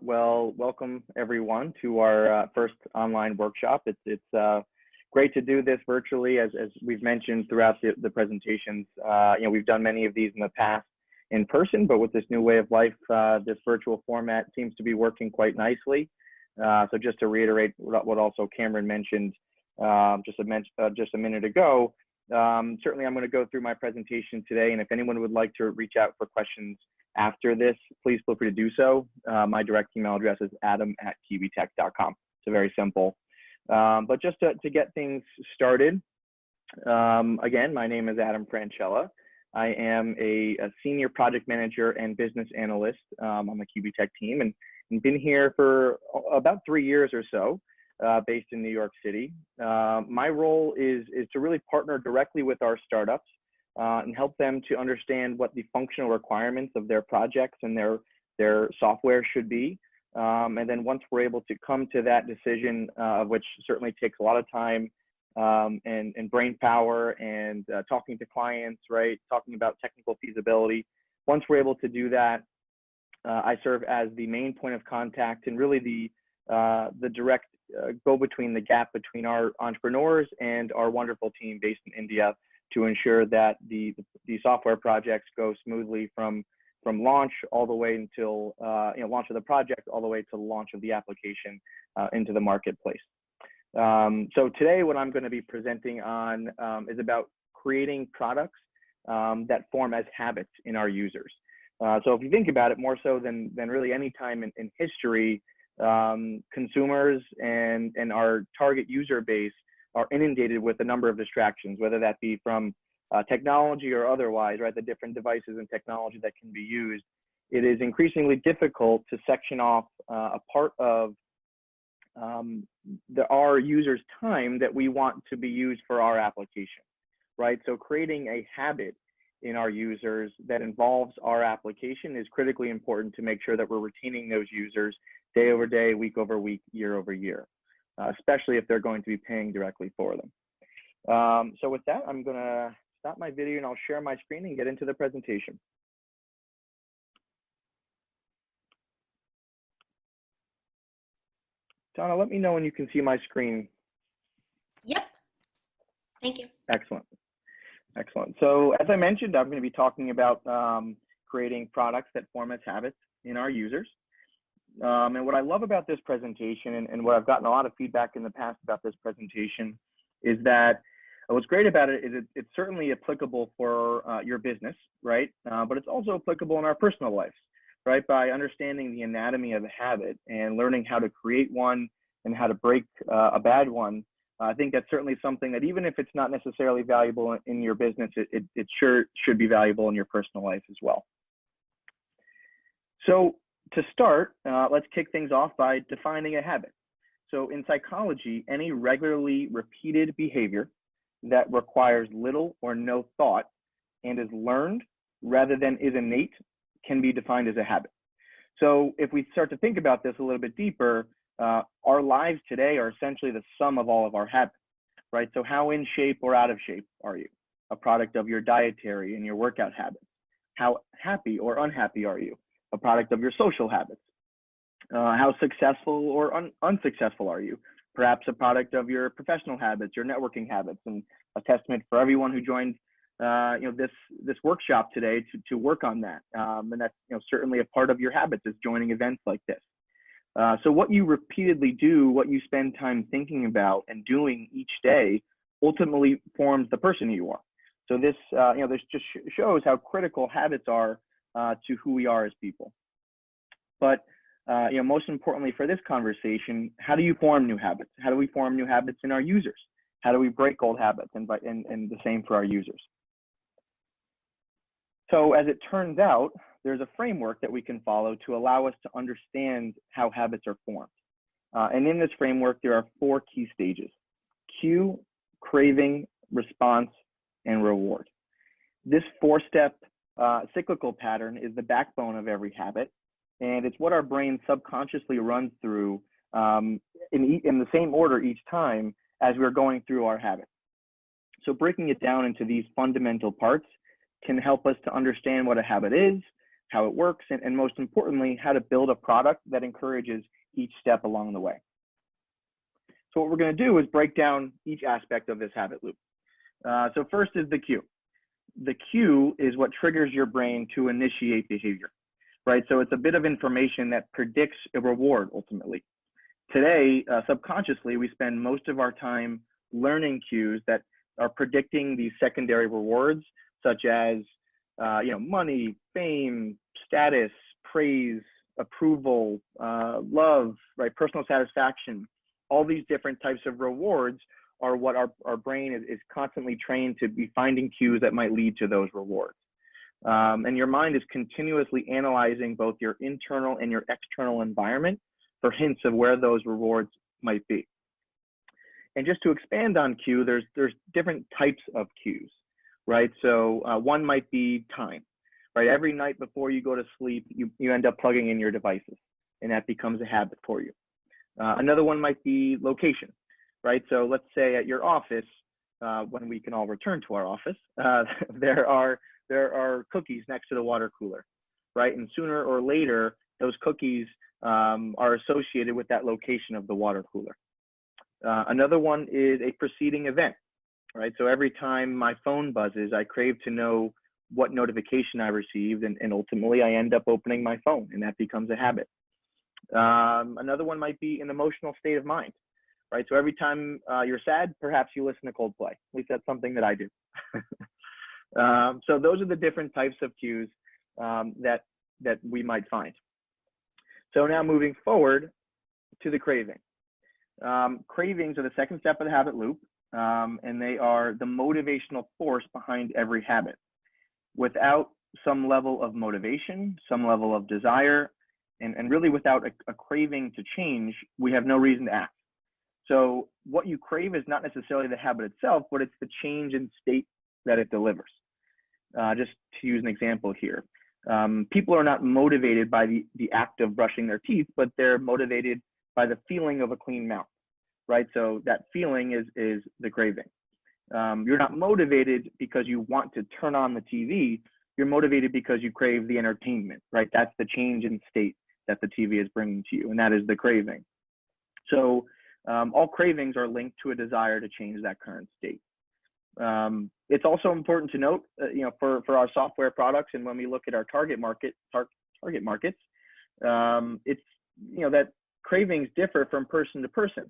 Well, welcome everyone to our first online workshop. It's great to do this virtually, as we've mentioned throughout the presentations. We've done many of these in the past in person, but with this new way of life, this virtual format seems to be working quite nicely. So just to reiterate what also Cameron mentioned just a minute ago, certainly I'm going to go through my presentation today, and if anyone would like to reach out for questions after this, please feel free to do so. My direct email address is adam@KiwiTech.com. So very simple. But just to get things started, again, my name is Adam Franchella. I am a senior project manager and business analyst on the KiwiTech team, and been here for about 3 years or so, based in New York City. My role is to really partner directly with our startups and help them to understand what the functional requirements of their projects and their software should be. And then once we're able to come to that decision, which certainly takes a lot of time and brain power and talking to clients, right? Talking about technical feasibility. Once we're able to do that, I serve as the main point of contact and really the direct go-between, the gap between our entrepreneurs and our wonderful team based in India, to ensure that the software projects go smoothly from launch all the way until launch of the project all the way to launch of the application into the marketplace. So today what I'm going to be presenting on is about creating products that form as habits in our users. So if you think about it, more so than really any time in history, consumers and our target user base are inundated with a number of distractions, whether that be from technology or otherwise, right? The different devices and technology that can be used. It is increasingly difficult to section off a part of our users' time that we want to be used for our application, right? So creating a habit in our users that involves our application is critically important to make sure that we're retaining those users day over day, week over week, year over year, especially if they're going to be paying directly for them. So with that, I'm going to stop my video and I'll share my screen and get into the presentation. Donna, let me know when you can see my screen. Yep. Thank you. Excellent. Excellent. So as I mentioned, I'm going to be talking about creating products that form as habits in our users. And what I love about this presentation, and what I've gotten a lot of feedback in the past about this presentation, is that what's great about it is it's certainly applicable for your business, right? But it's also applicable in our personal lives, right? By understanding the anatomy of a habit and learning how to create one and how to break a bad one. I think that's certainly something that, even if it's not necessarily valuable in your business, it sure should be valuable in your personal life as well. So to start, let's kick things off by defining a habit. So in psychology, any regularly repeated behavior that requires little or no thought and is learned rather than is innate can be defined as a habit. So if we start to think about this a little bit deeper, our lives today are essentially the sum of all of our habits, right? So how in shape or out of shape are you? A product of your dietary and your workout habits. How happy or unhappy are you? A product of your social habits. How successful or unsuccessful are you? Perhaps a product of your professional habits, your networking habits, and a testament for everyone who joined this workshop today to work on that. And that's certainly a part of your habits, is joining events like this. So what you repeatedly do, what you spend time thinking about and doing each day, ultimately forms the person you are. So this this just shows how critical habits are to who we are as people. But most importantly for this conversation, how do you form new habits? How do we form new habits in our users? How do we break old habits, and the same for our users? So as it turns out, there's a framework that we can follow to allow us to understand how habits are formed. And in this framework, there are 4 key stages: cue, craving, response, and reward. This 4-step cyclical pattern is the backbone of every habit, and it's what our brain subconsciously runs through in the same order each time as we're going through our habit. So breaking it down into these fundamental parts can help us to understand what a habit is, how it works, and most importantly, how to build a product that encourages each step along the way. So what we're going to do is break down each aspect of this habit loop. So first is the cue. The cue is what triggers your brain to initiate behavior, right? So it's a bit of information that predicts a reward ultimately. Today, subconsciously, we spend most of our time learning cues that are predicting these secondary rewards, such as money, fame, status, praise, approval, love, right? Personal satisfaction. All these different types of rewards are what our brain is constantly trained to be finding cues that might lead to those rewards. And your mind is continuously analyzing both your internal and your external environment for hints of where those rewards might be. And just to expand on cue, there's different types of cues, right? So one might be time, right? Every night before you go to sleep, you end up plugging in your devices, and that becomes a habit for you. Another one might be location, right? So let's say at your office, when we can all return to our office, there are cookies next to the water cooler, right? And sooner or later, those cookies are associated with that location of the water cooler. Another one is a preceding event, right? So every time my phone buzzes, I crave to know what notification I received, and ultimately I end up opening my phone, and that becomes a habit. Another one might be an emotional state of mind, right? So every time you're sad, perhaps you listen to Coldplay. At least that's something that I do. So those are the different types of cues that we might find. So now moving forward to the craving. Cravings are the second step of the habit loop, and they are the motivational force behind every habit. Without some level of motivation, some level of desire, and really without a craving to change, we have no reason to act. So what you crave is not necessarily the habit itself, but it's the change in state that it delivers. Just to use an example here, people are not motivated by the act of brushing their teeth, but they're motivated by the feeling of a clean mouth, right? So that feeling is the craving. You're not motivated because you want to turn on the TV. You're motivated because you crave the entertainment, right? That's the change in state that the TV is bringing to you, and that is the craving. So all cravings are linked to a desire to change that current state. It's also important to note, for our software products, and when we look at our target markets, it's that cravings differ from person to person.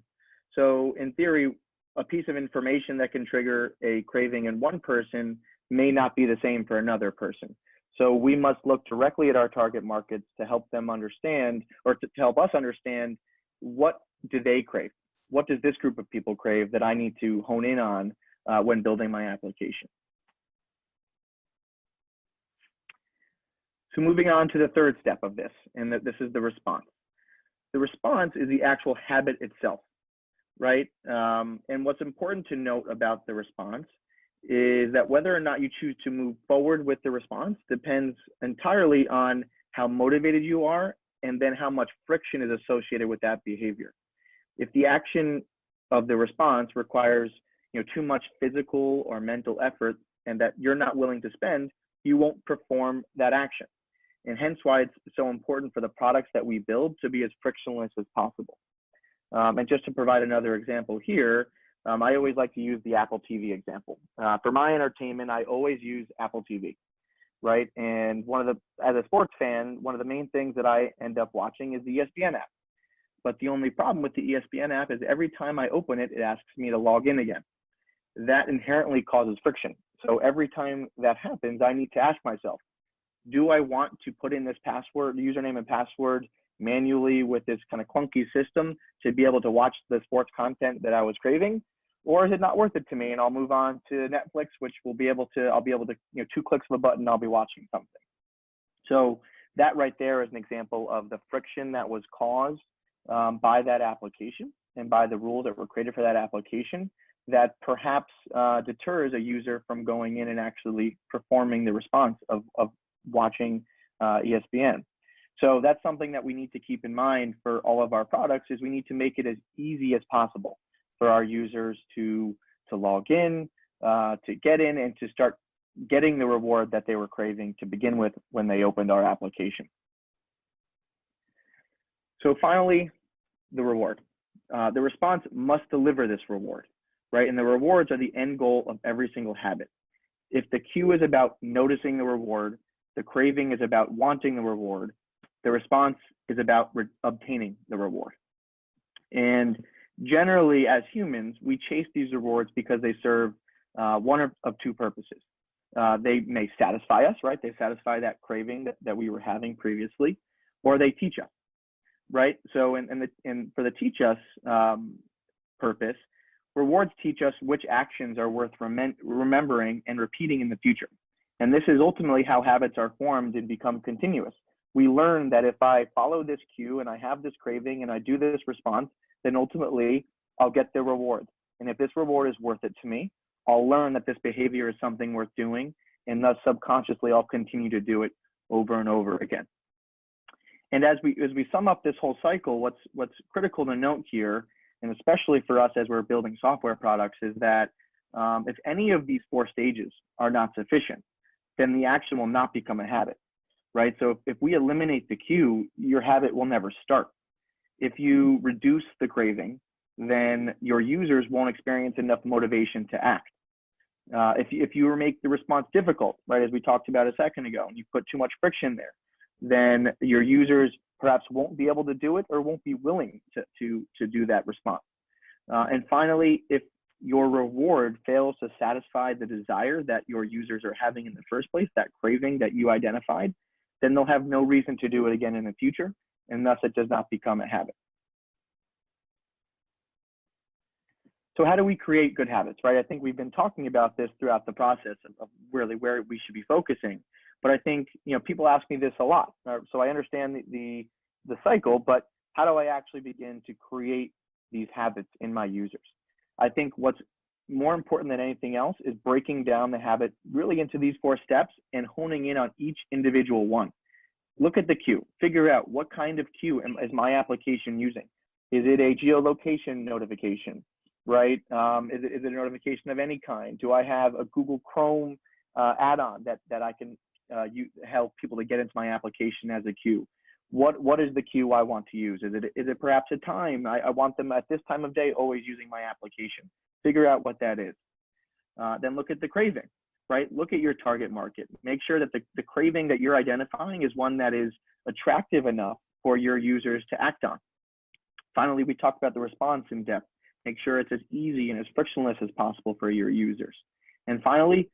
So in theory, a piece of information that can trigger a craving in one person may not be the same for another person. So we must look directly at our target markets to help them understand, or to help us understand, what do they crave? What does this group of people crave that I need to hone in on when building my application? So moving on to the third step of this, and this is the response. The response is the actual habit itself, right? And what's important to note about the response is that whether or not you choose to move forward with the response depends entirely on how motivated you are, and then how much friction is associated with that behavior. If the action of the response requires too much physical or mental effort, and that you're not willing to spend, you won't perform that action. And hence why it's so important for the products that we build to be as frictionless as possible. And just to provide another example here, I always like to use the Apple TV example. For my entertainment, I always use Apple TV, right? And as a sports fan, one of the main things that I end up watching is the ESPN app. But the only problem with the ESPN app is every time I open it, it asks me to log in again. That inherently causes friction. So every time that happens, I need to ask myself, do I want to put in this password, username and password manually with this kind of clunky system to be able to watch the sports content that I was craving? Or is it not worth it to me? And I'll move on to Netflix, which I'll be able to, 2 clicks of a button, I'll be watching something. So that right there is an example of the friction that was caused by that application and by the rules that were created for that application, that perhaps deters a user from going in and actually performing the response of watching ESPN. So that's something that we need to keep in mind for all of our products, is we need to make it as easy as possible for our users to log in, to get in, and to start getting the reward that they were craving to begin with when they opened our application. So finally, the reward. The response must deliver this reward, right? And the rewards are the end goal of every single habit. If the cue is about noticing the reward, the craving is about wanting the reward, the response is about obtaining the reward. And generally, as humans, we chase these rewards because they serve one of two purposes. They may satisfy us, right? They satisfy that craving that we were having previously, or they teach us, right? So, for the teach us purpose, rewards teach us which actions are worth remembering and repeating in the future. And this is ultimately how habits are formed and become continuous. We learn that if I follow this cue and I have this craving and I do this response, then ultimately I'll get the reward. And if this reward is worth it to me, I'll learn that this behavior is something worth doing, and thus subconsciously I'll continue to do it over and over again. And as we sum up this whole cycle, what's critical to note here, and especially for us as we're building software products, is that if any of these 4 stages are not sufficient, then the action will not become a habit, right? So if we eliminate the cue, your habit will never start. If you reduce the craving, then your users won't experience enough motivation to act. If you make the response difficult, right, as we talked about a second ago, and you put too much friction there, then your users perhaps won't be able to do it or won't be willing to do that response. And finally, if your reward fails to satisfy the desire that your users are having in the first place, that craving that you identified, then they'll have no reason to do it again in the future, and thus it does not become a habit. So how do we create good habits, right? I think we've been talking about this throughout the process of really where we should be focusing. But I think, people ask me this a lot. So I understand the cycle, but how do I actually begin to create these habits in my users? I think what's more important than anything else is breaking down the habit really into these 4 steps and honing in on each individual one. Look at the cue, figure out what kind of cue is my application using. Is it a geolocation notification, right? Is it a notification of any kind? Do I have a Google Chrome add-on that I can help people to get into my application as a cue? What is the cue I want to use? Is it perhaps a time? I want them at this time of day always using my application. Figure out what that is. Then look at the craving, right? Look at your target market. Make sure that the craving that you're identifying is one that is attractive enough for your users to act on. Finally, we talked about the response in depth. Make sure it's as easy and as frictionless as possible for your users. And finally,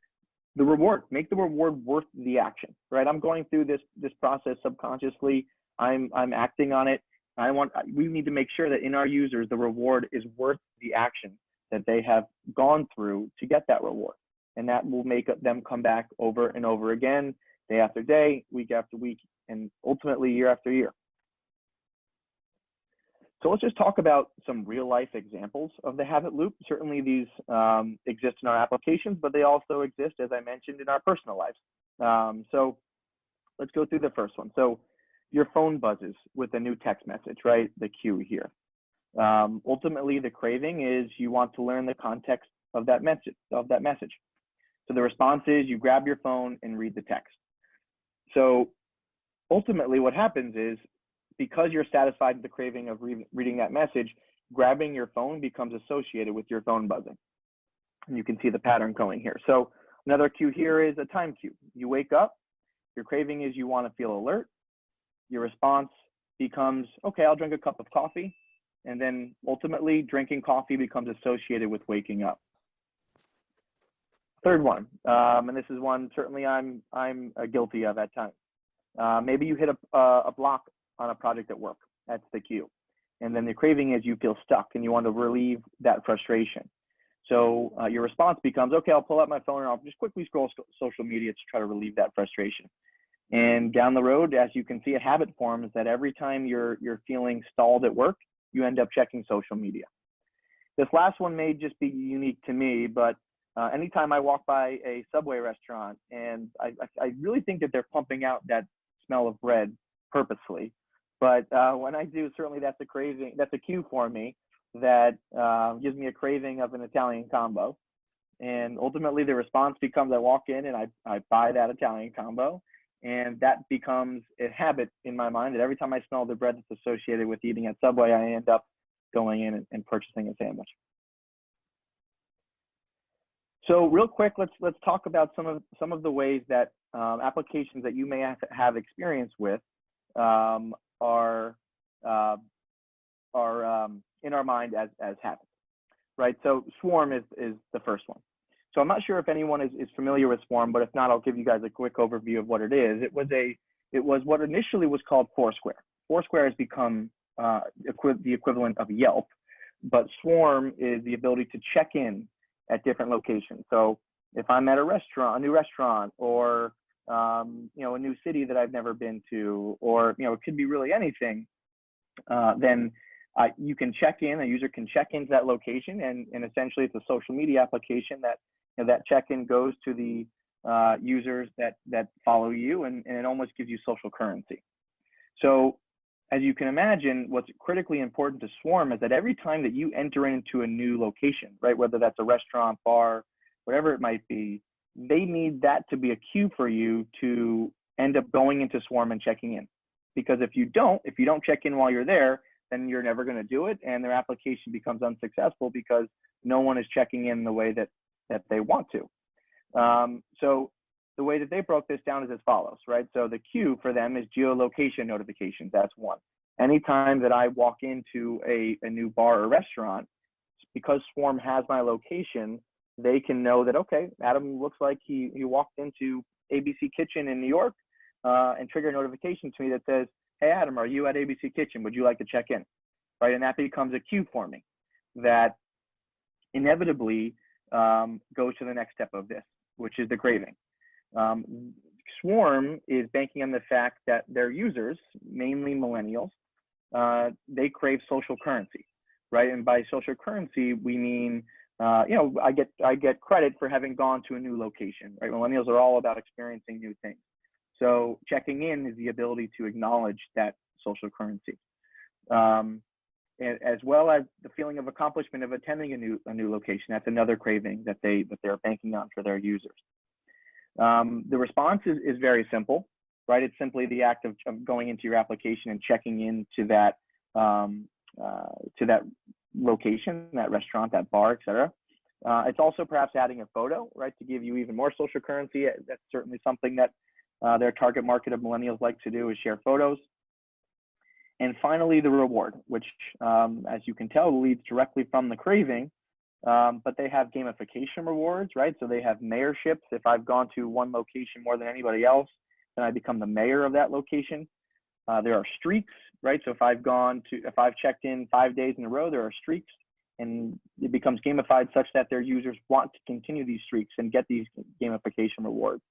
the reward. Make the reward worth the action, right? I'm going through this process subconsciously. I'm acting on it. We need to make sure that in our users, the reward is worth the action that they have gone through to get that reward. And that will make them come back over and over again, day after day, week after week, and ultimately year after year. So let's just talk about some real life examples of the habit loop. Certainly these exist in our applications, but they also exist, as I mentioned, in our personal lives. So let's go through the first one. So your phone buzzes with a new text message, right? The cue here. Ultimately, the craving is you want to learn the context of that message. So the response is you grab your phone and read the text. So ultimately what happens is, because you're satisfied with the craving of reading that message, grabbing your phone becomes associated with your phone buzzing. And you can see the pattern going here. So another cue here is a time cue. You wake up, your craving is you want to feel alert. Your response becomes, okay, I'll drink a cup of coffee. And then ultimately drinking coffee becomes associated with waking up. Third one, and this is one certainly I'm guilty of at times. Maybe you hit a block on a project at work. That's the cue. And then the craving is you feel stuck and you want to relieve that frustration. So your response becomes, okay, I'll pull out my phone and I'll just quickly scroll social media to try to relieve that frustration. And down the road, as you can see, a habit forms that every time you're feeling stalled at work, you end up checking social media. This last one may just be unique to me, but anytime I walk by a Subway restaurant and I really think that they're pumping out that smell of bread purposely. But when I do, certainly that's a craving, that's a cue for me that gives me a craving of an Italian combo. And ultimately the response becomes I walk in and I buy that Italian combo. And that becomes a habit in my mind that every time I smell the bread that's associated with eating at Subway, I end up going in and purchasing a sandwich. So real quick, let's talk about some of the ways that applications that you may have experience with are in our mind as habits, right? So Swarm is the first one. So I'm not sure if anyone is familiar with Swarm, but if not, I'll give you guys a quick overview of what it is. It was what initially was called Foursquare. Foursquare has become the equivalent of Yelp, but Swarm is the ability to check in at different locations. So if I'm at a new restaurant, or a new city that I've never been to, or it could be really anything, then you can check in. A user can check into that location, and essentially it's a social media application that that check-in goes to the users that follow you, and it almost gives you social currency. So as you can imagine, what's critically important to Swarm is that every time that you enter into a new location, right, whether that's a restaurant, bar, whatever it might be, they need that to be a cue for you to end up going into Swarm and checking in. Because if you don't check in while you're there, then you're never going to do it, and their application becomes unsuccessful because no one is checking in the way that they want to. So the way that they broke this down is as follows, right? So the cue for them is geolocation notifications. That's one. Anytime that I walk into a new bar or restaurant, because Swarm has my location, they can know that, okay, Adam looks like he walked into ABC Kitchen in New York, and trigger a notification to me that says, hey, Adam, are you at ABC Kitchen? Would you like to check in? Right, and that becomes a cue for me that inevitably goes to the next step of this, which is the craving. Swarm is banking on the fact that their users, mainly millennials, they crave social currency, right? And by social currency, we mean, I get credit for having gone to a new location, right? Millennials are all about experiencing new things. So checking in is the ability to acknowledge that social currency, as well as the feeling of accomplishment of attending a new location. That's another craving that they're banking on for their users. The response is very simple, right? It's simply the act of going into your application and checking into that location, that restaurant, that bar, etc. It's also perhaps adding a photo, right, to give you even more social currency. That's certainly something that their target market of millennials like to do, is share photos. And finally, the reward, which, as you can tell, leads directly from the craving, but they have gamification rewards, right? So they have mayorships. If I've gone to one location more than anybody else, then I become the mayor of that location. There are streaks, right? So if I've checked in 5 days in a row, there are streaks, and it becomes gamified such that their users want to continue these streaks and get these gamification rewards.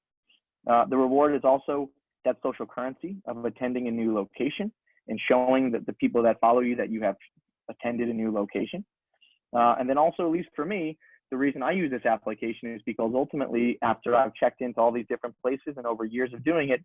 The reward is also that social currency of attending a new location and showing that the people that follow you that you have attended a new location. And then also, at least for me, the reason I use this application is because ultimately, after I've checked into all these different places and over years of doing it,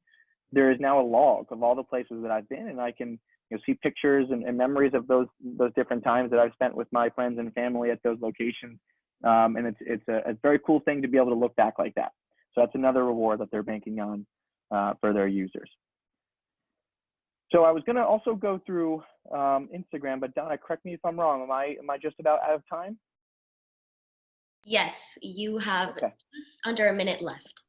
there is now a log of all the places that I've been, and I can see pictures and memories of those different times that I've spent with my friends and family at those locations. And it's a very cool thing to be able to look back like that. So that's another reward that they're banking on for their users. So I was going to also go through Instagram, but Donna, correct me if I'm wrong. Am I just about out of time? Yes, you have just under a minute left.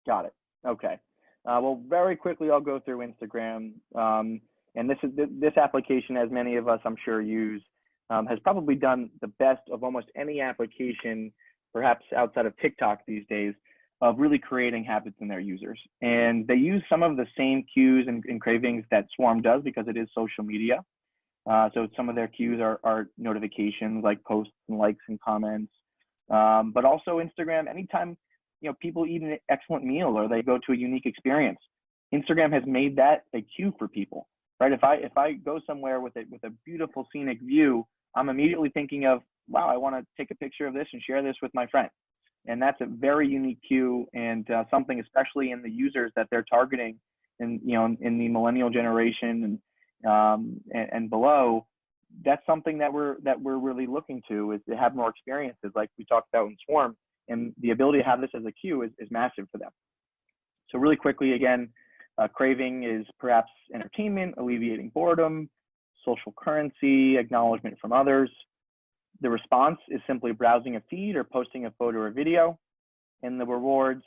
Got it. Okay. Well, very quickly, I'll go through Instagram. And this application, as many of us, I'm sure, use, has probably done the best of almost any application, perhaps outside of TikTok these days, of really creating habits in their users. And they use some of the same cues and cravings that Swarm does because it is social media. So some of their cues are notifications like posts and likes and comments. But also Instagram, anytime people eat an excellent meal or they go to a unique experience, Instagram has made that a cue for people, right? If I go somewhere with a beautiful scenic view, I'm immediately thinking of, wow, I want to take a picture of this and share this with my friend. And that's a very unique cue, and something, especially in the users that they're targeting, in the millennial generation and below. That's something that we're really looking to, is to have more experiences like we talked about in Swarm, And the ability to have this as a cue is massive for them. So really quickly, again, craving is perhaps entertainment, alleviating boredom, social currency, acknowledgement from others. The response is simply browsing a feed or posting a photo or video. And the rewards,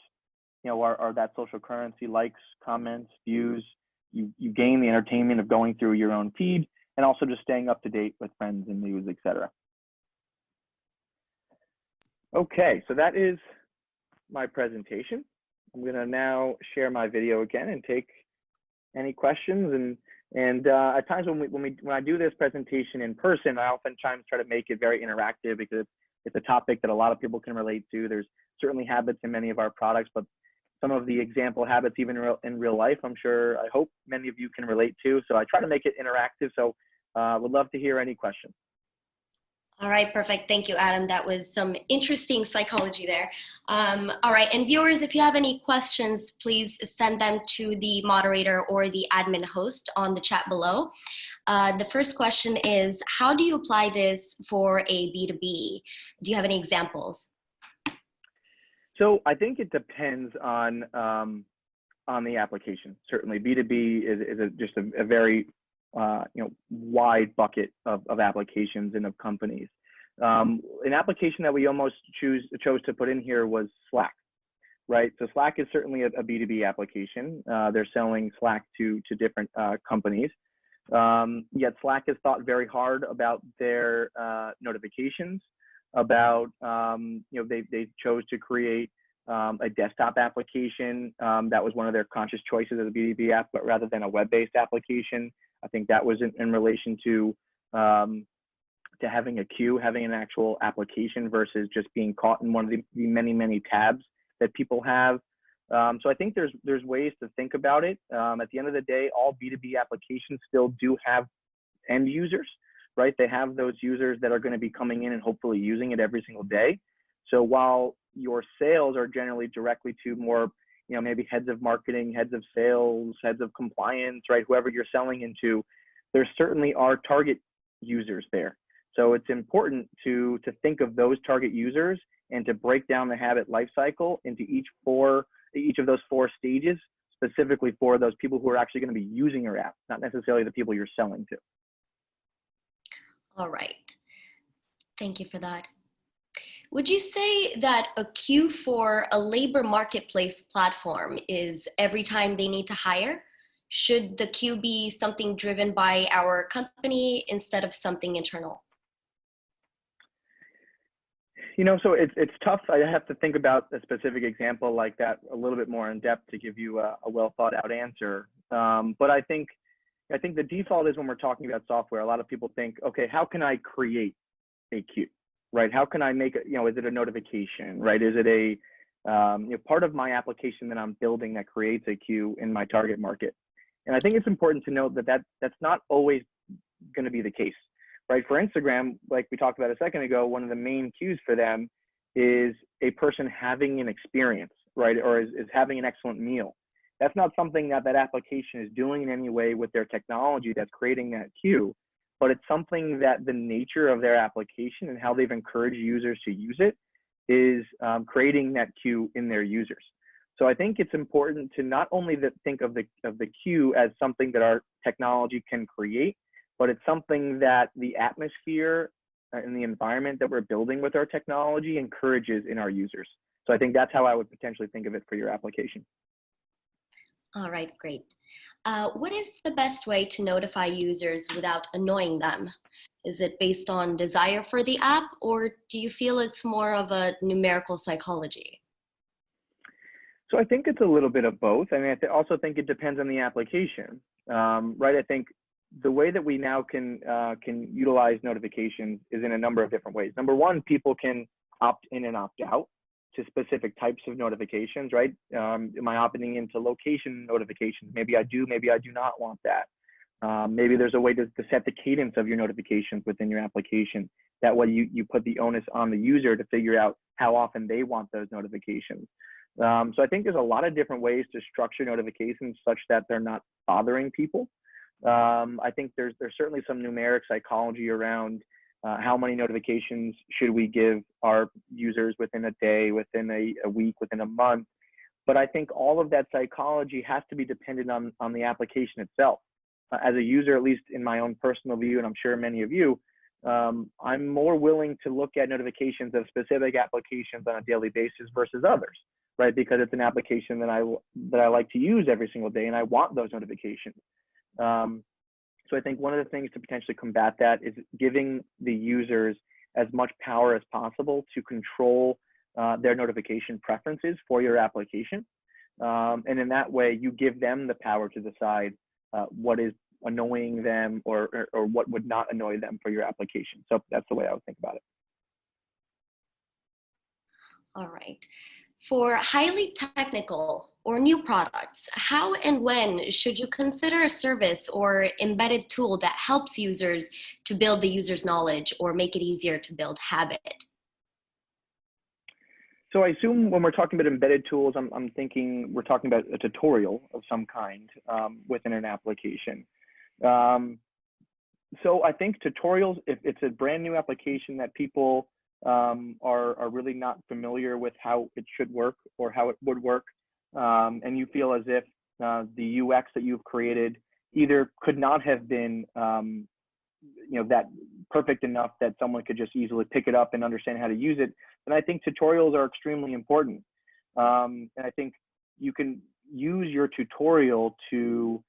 are that social currency, likes, comments, views. You gain the entertainment of going through your own feed and also just staying up to date with friends and news, etc. Okay, so that is my presentation. I'm going to now share my video again and take any questions. And at times when I do this presentation in person, I oftentimes try to make it very interactive because it's a topic that a lot of people can relate to. There's certainly habits in many of our products, but some of the example habits even in real life, I hope many of you can relate to. So I try to make it interactive. So would love to hear any questions. All right, perfect. Thank you, Adam. That was some interesting psychology there. All right, and viewers, if you have any questions, please send them to the moderator or the admin host on the chat below. The first question is, how do you apply this for a B2B? Do you have any examples? So I think it depends on the application. Certainly, B2B is just a very wide bucket of applications and of companies. An application that we almost chose to put in here was Slack, right? So Slack is certainly a B2B application. They're selling Slack to different companies. Yet Slack has thought very hard about their notifications, about they chose to create a desktop application that was one of their conscious choices as a B2B app, but rather than a web-based application. I think that was in relation to having a queue, having an actual application versus just being caught in one of the many tabs that people have. So I think there's ways to think about it. At the end of the day, all B2B applications still do have end users, right? They have those users that are going to be coming in and hopefully using it every single day. So while your sales are generally directly to more, maybe heads of marketing, heads of sales, heads of compliance, right? Whoever you're selling into, there certainly are target users there. So it's important to think of those target users and to break down the habit lifecycle into each of those 4 stages, specifically for those people who are actually going to be using your app, not necessarily the people you're selling to. All right. Thank you for that. Would you say that a queue for a labor marketplace platform is every time they need to hire? Should the queue be something driven by our company instead of something internal? So it's tough. I have to think about a specific example like that a little bit more in depth to give you a well thought out answer. But I think the default is when we're talking about software, a lot of people think, okay, how can I create a queue, right? How can I make it, is it a notification, right? Is it a part of my application that I'm building that creates a queue in my target market? And I think it's important to note that that's not always going to be the case. Right, for Instagram, like we talked about a second ago, one of the main cues for them is a person having an experience, right, or is having an excellent meal. That's not something that application is doing in any way with their technology that's creating that cue, but it's something that the nature of their application and how they've encouraged users to use it is creating that cue in their users. So I think it's important to not only think of the cue as something that our technology can create, but it's something that the atmosphere and the environment that we're building with our technology encourages in our users. So I think that's how I would potentially think of it for your application. All right, great. What is the best way to notify users without annoying them? Is it based on desire for the app, or do you feel it's more of a numerical psychology? So I think it's a little bit of both. I mean, I also think it depends on the application, right? I think the way that we now can utilize notifications is in a number of different ways. Number one, people can opt in and opt out to specific types of notifications, right? Am I opting into location notifications? Maybe I do not want that. Maybe there's a way to set the cadence of your notifications within your application. That way you put the onus on the user to figure out how often they want those notifications. So I think there's a lot of different ways to structure notifications such that they're not bothering people. I think there's certainly some numeric psychology around How many notifications should we give our users within a day, within a week, within a month? But I think all of that psychology has to be dependent on the application itself. As a user, at least in my own personal view, and I'm sure many of you, I'm more willing to look at notifications of specific applications on a daily basis versus others, right? Because it's an application that I like to use every single day, and I want those notifications. So I think one of the things to potentially combat that is giving the users as much power as possible to control their notification preferences for your application. And in that way, you give them the power to decide what is annoying them or what would not annoy them for your application. So that's the way I would think about it. All right. For highly technical or new products, how and when should you consider a service or embedded tool that helps users to build the user's knowledge or make it easier to build habit? So I assume when we're talking about embedded tools, I'm thinking we're talking about a tutorial of some kind within an application. So I think tutorials, if it's a brand new application that people are really not familiar with how it should work or how it would work, and you feel as if the UX that you've created either could not have been that perfect enough that someone could just easily pick it up and understand how to use it, then I think tutorials are extremely important. And I think you can use your tutorial to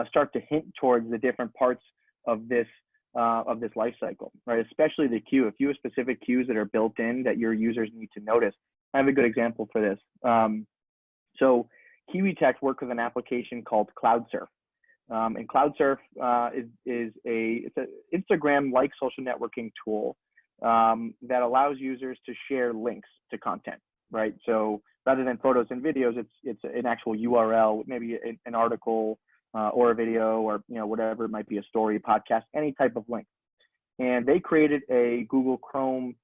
start to hint towards the different parts of this life cycle, right? Especially the queue. A few specific cues that are built in that your users need to notice. I have a good example for this. So KiwiTech's work with an application called CloudSurf. And CloudSurf it's an Instagram-like social networking tool that allows users to share links to content, right? So rather than photos and videos, it's an actual URL, maybe an article or a video or whatever it might be, a story, podcast, any type of link. And they created a Google Chrome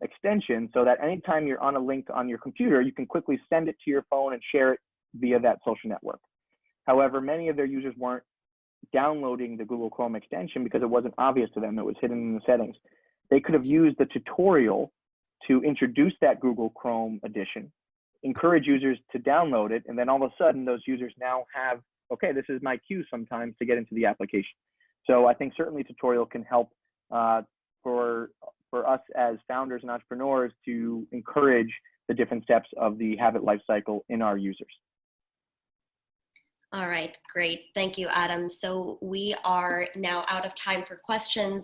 extension so that anytime you're on a link on your computer, you can quickly send it to your phone and share it via that social network. However, many of their users weren't downloading the Google Chrome extension because it wasn't obvious to them. It was hidden in the settings. They could have used the tutorial to introduce that Google Chrome edition, encourage users to download it, and then all of a sudden those users now have, okay, this is my cue sometimes to get into the application. So I think certainly tutorial can help for us as founders and entrepreneurs to encourage the different steps of the habit lifecycle in our users. All right, great. Thank you, Adam. So we are now out of time for questions.